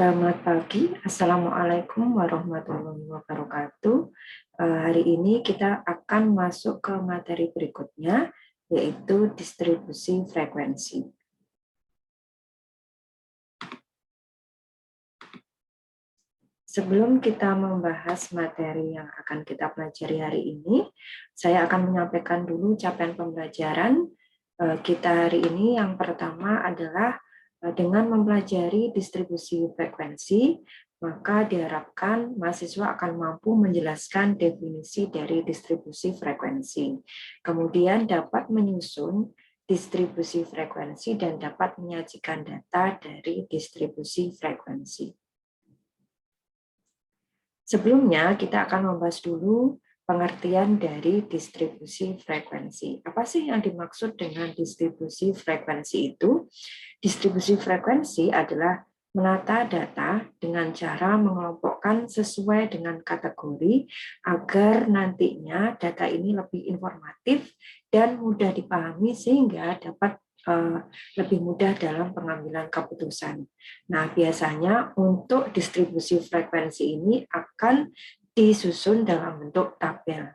Selamat pagi, Assalamualaikum warahmatullahi wabarakatuh. Hari ini kita akan masuk ke materi berikutnya, yaitu distribusi frekuensi. Sebelum kita membahas materi yang akan kita pelajari hari ini, saya akan menyampaikan dulu capaian pembelajaran kita hari ini. Yang pertama adalah dengan mempelajari distribusi frekuensi, maka diharapkan mahasiswa akan mampu menjelaskan definisi dari distribusi frekuensi. Kemudian dapat menyusun distribusi frekuensi dan dapat menyajikan data dari distribusi frekuensi. Sebelumnya, kita akan membahas dulu pengertian dari distribusi frekuensi. Apa sih yang dimaksud dengan distribusi frekuensi itu? Distribusi frekuensi adalah menata data dengan cara mengelompokkan sesuai dengan kategori agar nantinya data ini lebih informatif dan mudah dipahami sehingga dapat lebih mudah dalam pengambilan keputusan. Nah, biasanya untuk distribusi frekuensi ini akan disusun dalam bentuk tabel.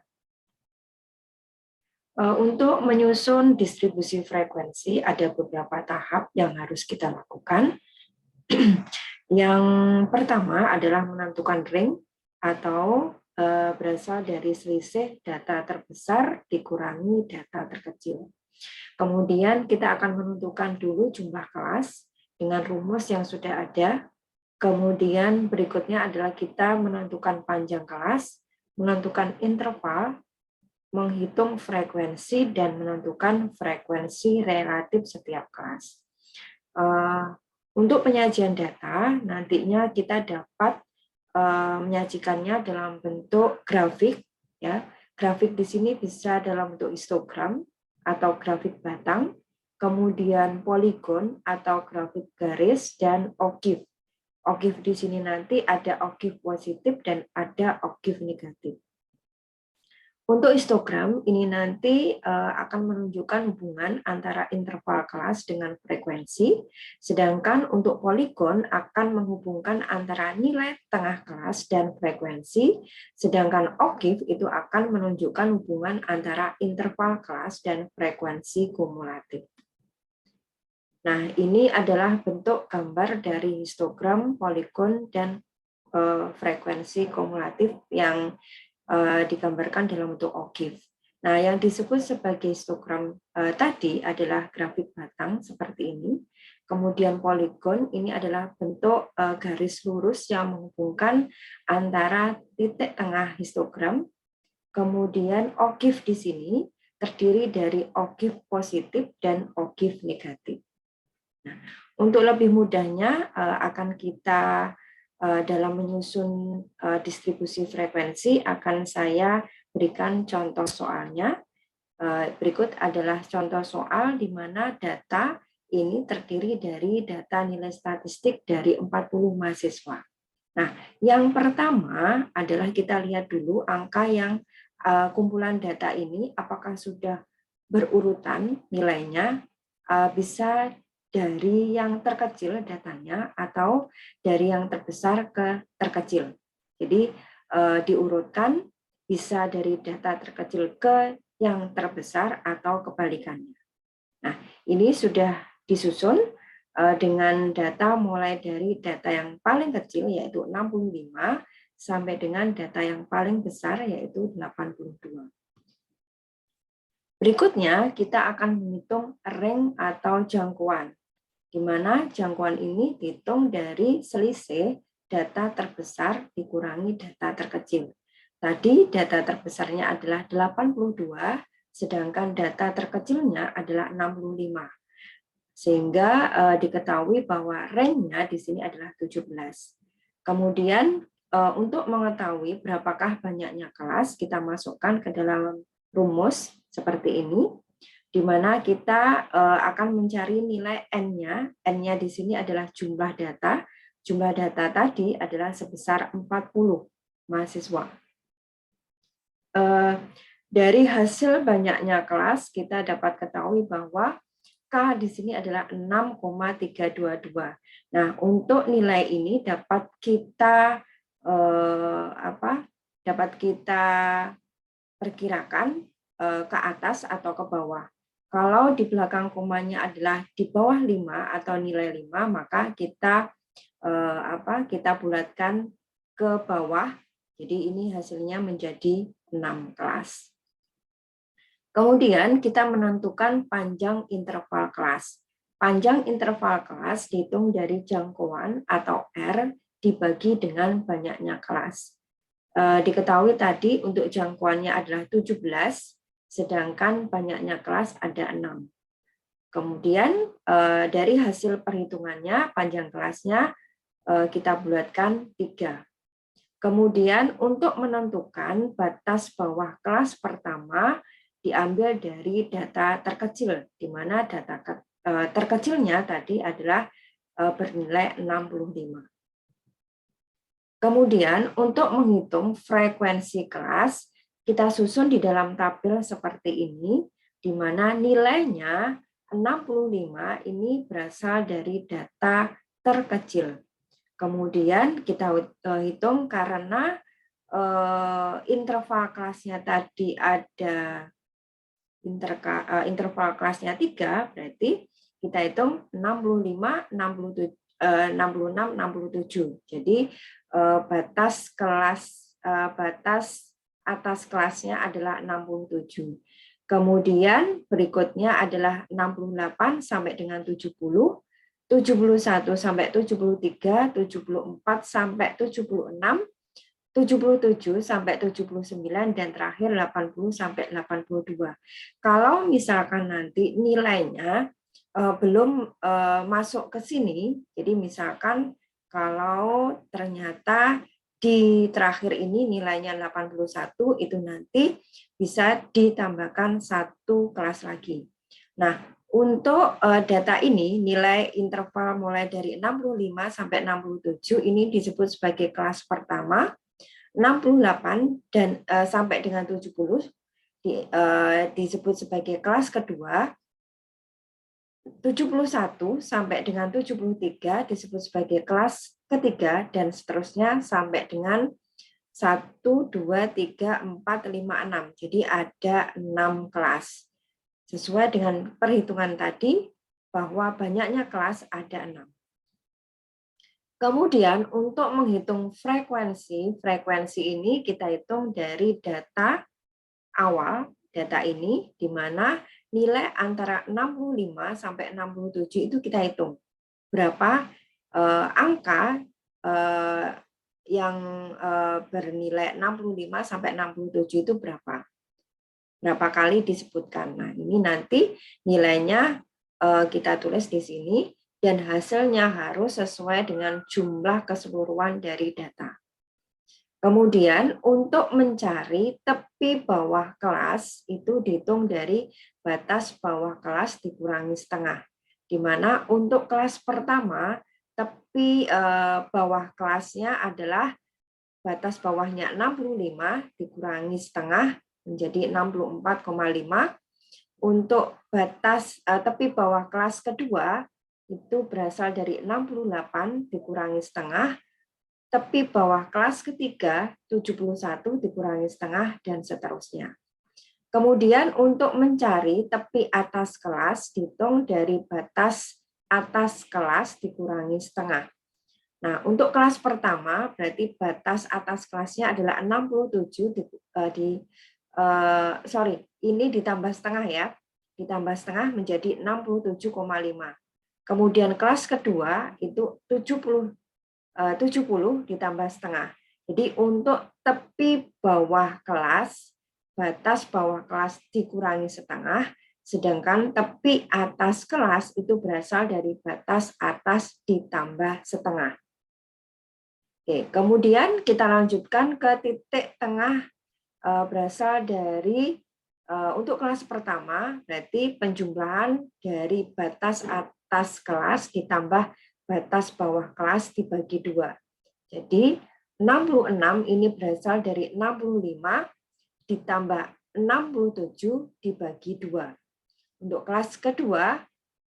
Untuk menyusun distribusi frekuensi ada beberapa tahap yang harus kita lakukan. Yang pertama adalah menentukan ring atau berasal dari selisih data terbesar dikurangi data terkecil. Kemudian kita akan menentukan dulu jumlah kelas dengan rumus yang sudah ada. Kemudian berikutnya adalah kita menentukan panjang kelas, menentukan interval, menghitung frekuensi, dan menentukan frekuensi relatif setiap kelas. Untuk penyajian data, nantinya kita dapat menyajikannya dalam bentuk grafik. Ya, grafik di sini bisa dalam bentuk histogram atau grafik batang, kemudian poligon atau grafik garis, dan ogive. Ogive di sini nanti ada ogive positif dan ada ogive negatif. Untuk histogram ini nanti akan menunjukkan hubungan antara interval kelas dengan frekuensi, sedangkan untuk poligon akan menghubungkan antara nilai tengah kelas dan frekuensi, sedangkan ogive itu akan menunjukkan hubungan antara interval kelas dan frekuensi kumulatif. Nah, ini adalah bentuk gambar dari histogram, poligon, dan frekuensi kumulatif yang digambarkan dalam bentuk ogive. Nah, yang disebut sebagai histogram tadi adalah grafik batang seperti ini. Kemudian poligon ini adalah bentuk garis lurus yang menghubungkan antara titik tengah histogram. Kemudian ogive di sini terdiri dari ogive positif dan ogive negatif. Nah, untuk lebih mudahnya akan kita dalam menyusun distribusi frekuensi akan saya berikan contoh soalnya. Berikut adalah contoh soal di mana data ini terdiri dari data nilai statistik dari 40 mahasiswa. Nah, yang pertama adalah kita lihat dulu angka yang kumpulan data ini apakah sudah berurutan nilainya, bisa dari yang terkecil datanya atau dari yang terbesar ke terkecil. Jadi diurutkan bisa dari data terkecil ke yang terbesar atau kebalikannya. Nah, ini sudah disusun dengan data mulai dari data yang paling kecil yaitu 65 sampai dengan data yang paling besar yaitu 82. Berikutnya kita akan menghitung rank atau jangkauan, di mana jangkauan ini dihitung dari selisih data terbesar dikurangi data terkecil. Tadi data terbesarnya adalah 82, sedangkan data terkecilnya adalah 65. Sehingga diketahui bahwa rank-nya di sini adalah 17. Kemudian untuk mengetahui berapakah banyaknya kelas, kita masukkan ke dalam rumus seperti ini, di mana kita akan mencari nilai N-nya. N-nya di sini adalah jumlah data. Jumlah data tadi adalah sebesar 40 mahasiswa. Dari hasil banyaknya kelas, kita dapat ketahui bahwa K di sini adalah 6,322. Nah, untuk nilai ini dapat kita dapat kita perkirakan ke atas atau ke bawah. Kalau di belakang komanya adalah di bawah 5 atau nilai 5, maka kita kita bulatkan ke bawah. Jadi ini hasilnya menjadi 6 kelas. Kemudian kita menentukan panjang interval kelas. Panjang interval kelas dihitung dari jangkauan atau R dibagi dengan banyaknya kelas. Diketahui tadi untuk jangkauannya adalah 17, sedangkan banyaknya kelas ada 6. Kemudian dari hasil perhitungannya, panjang kelasnya kita bulatkan 3. Kemudian untuk menentukan batas bawah kelas pertama diambil dari data terkecil, di mana data terkecilnya tadi adalah bernilai 65. Kemudian untuk menghitung frekuensi kelas, kita susun di dalam tabel seperti ini, di mana nilainya 65 ini berasal dari data terkecil. Kemudian kita hitung karena interval kelasnya tadi ada interval kelasnya 3, berarti kita hitung 65, 67, 66, 67. Jadi batas atas kelasnya adalah 67. Kemudian berikutnya adalah 68 sampai dengan 70, 71 sampai 73, 74 sampai 76, 77 sampai 79, dan terakhir 80 sampai 82. Kalau misalkan nanti nilainya belum masuk ke sini, jadi misalkan kalau ternyata di terakhir ini nilainya 81, itu nanti bisa ditambahkan 1 kelas lagi. Nah, untuk data ini, nilai interval mulai dari 65 sampai 67 ini disebut sebagai kelas pertama, 68 dan sampai dengan 70 disebut sebagai kelas kedua, 71 sampai dengan 73 disebut sebagai kelas ketiga, dan seterusnya sampai dengan 1, 2, 3, 4, 5, 6. Jadi ada 6 kelas. Sesuai dengan perhitungan tadi, bahwa banyaknya kelas ada 6. Kemudian untuk menghitung frekuensi ini kita hitung dari data awal, data ini, di mana nilai antara 65 sampai 67 itu kita hitung. Berapa angka yang bernilai 65 sampai 67 itu berapa? Berapa kali disebutkan. Nah, ini nanti nilainya kita tulis di sini, dan hasilnya harus sesuai dengan jumlah keseluruhan dari data. Kemudian untuk mencari tepi bawah kelas itu dihitung dari batas bawah kelas dikurangi setengah. Di mana untuk kelas pertama tepi bawah kelasnya adalah batas bawahnya 65 dikurangi setengah menjadi 64,5. Untuk batas tepi bawah kelas kedua itu berasal dari 68 dikurangi setengah, tepi bawah kelas ketiga 71 dikurangi setengah, dan seterusnya. Kemudian untuk mencari tepi atas kelas dihitung dari batas atas kelas dikurangi setengah. Nah, untuk kelas pertama berarti batas atas kelasnya adalah 67 ini ditambah setengah ya. Ditambah setengah menjadi 67,5. Kemudian kelas kedua itu 70 ditambah setengah. Jadi untuk tepi bawah kelas, batas bawah kelas dikurangi setengah, sedangkan tepi atas kelas itu berasal dari batas atas ditambah setengah. Oke, kemudian kita lanjutkan ke titik tengah berasal dari untuk kelas pertama, berarti penjumlahan dari batas atas kelas ditambah batas bawah kelas dibagi 2. Jadi 66 ini berasal dari 65 ditambah 67 dibagi 2. Untuk kelas kedua,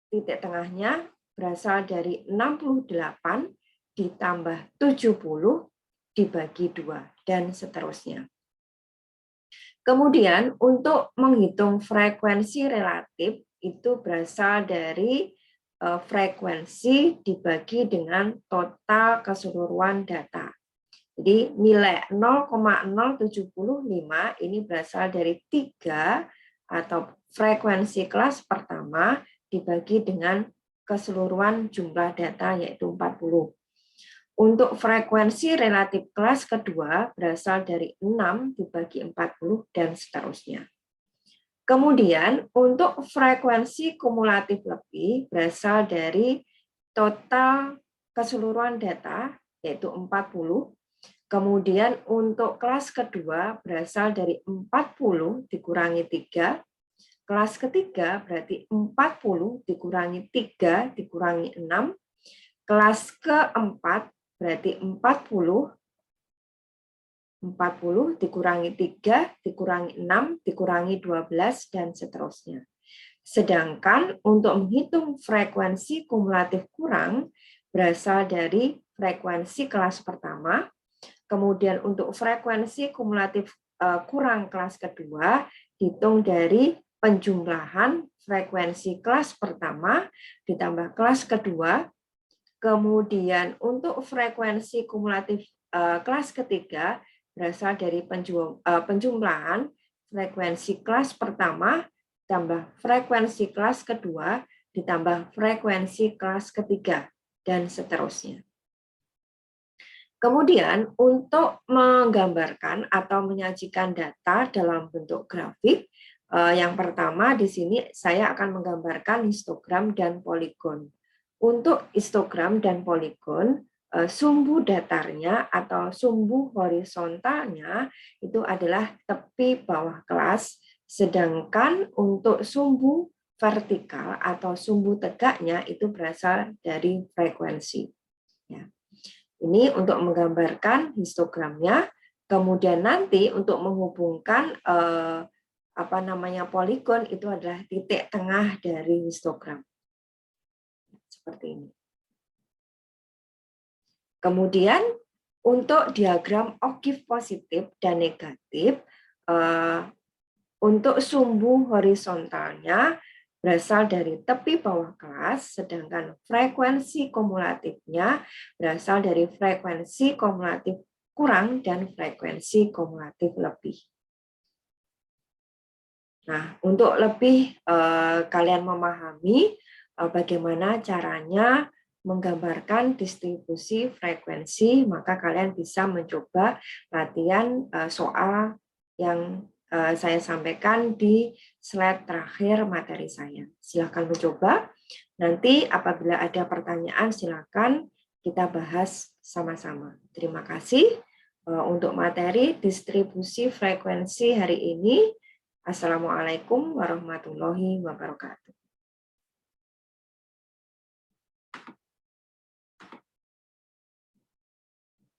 titik tengahnya berasal dari 68 ditambah 70 dibagi 2, dan seterusnya. Kemudian untuk menghitung frekuensi relatif itu berasal dari frekuensi dibagi dengan total keseluruhan data. Jadi nilai 0,075 ini berasal dari 3 atau frekuensi kelas pertama dibagi dengan keseluruhan jumlah data yaitu 40. Untuk frekuensi relatif kelas kedua berasal dari 6 dibagi 40 dan seterusnya. Kemudian untuk frekuensi kumulatif lebih berasal dari total keseluruhan data yaitu 40. Kemudian untuk kelas kedua berasal dari 40 dikurangi 3. Kelas ketiga berarti 40 dikurangi 3 dikurangi 6. Kelas keempat berarti 40 dikurangi 3, dikurangi 6, dikurangi 12, dan seterusnya. Sedangkan untuk menghitung frekuensi kumulatif kurang berasal dari frekuensi kelas pertama, kemudian untuk frekuensi kumulatif kurang kelas kedua, hitung dari penjumlahan frekuensi kelas pertama ditambah kelas kedua. Kemudian untuk frekuensi kumulatif kelas ketiga berasal dari penjumlahan frekuensi kelas pertama tambah frekuensi kelas kedua ditambah frekuensi kelas ketiga, dan seterusnya. Kemudian untuk menggambarkan atau menyajikan data dalam bentuk grafik, yang pertama di sini saya akan menggambarkan histogram dan poligon. Untuk histogram dan poligon, sumbu datarnya atau sumbu horizontalnya itu adalah tepi bawah kelas, sedangkan untuk sumbu vertikal atau sumbu tegaknya itu berasal dari frekuensi. Ya. Ini untuk menggambarkan histogramnya, kemudian nanti untuk menghubungkan poligon itu adalah titik tengah dari histogram. Seperti ini. Kemudian untuk diagram O'Keeffe positif dan negatif, untuk sumbu horizontalnya berasal dari tepi bawah kelas, sedangkan frekuensi kumulatifnya berasal dari frekuensi kumulatif kurang dan frekuensi kumulatif lebih. Nah, untuk lebih kalian memahami bagaimana caranya menggambarkan distribusi frekuensi, maka kalian bisa mencoba latihan soal yang saya sampaikan di slide terakhir materi saya. Silakan mencoba. Nanti apabila ada pertanyaan, silakan kita bahas sama-sama. Terima kasih untuk materi distribusi frekuensi hari ini. Assalamualaikum warahmatullahi wabarakatuh.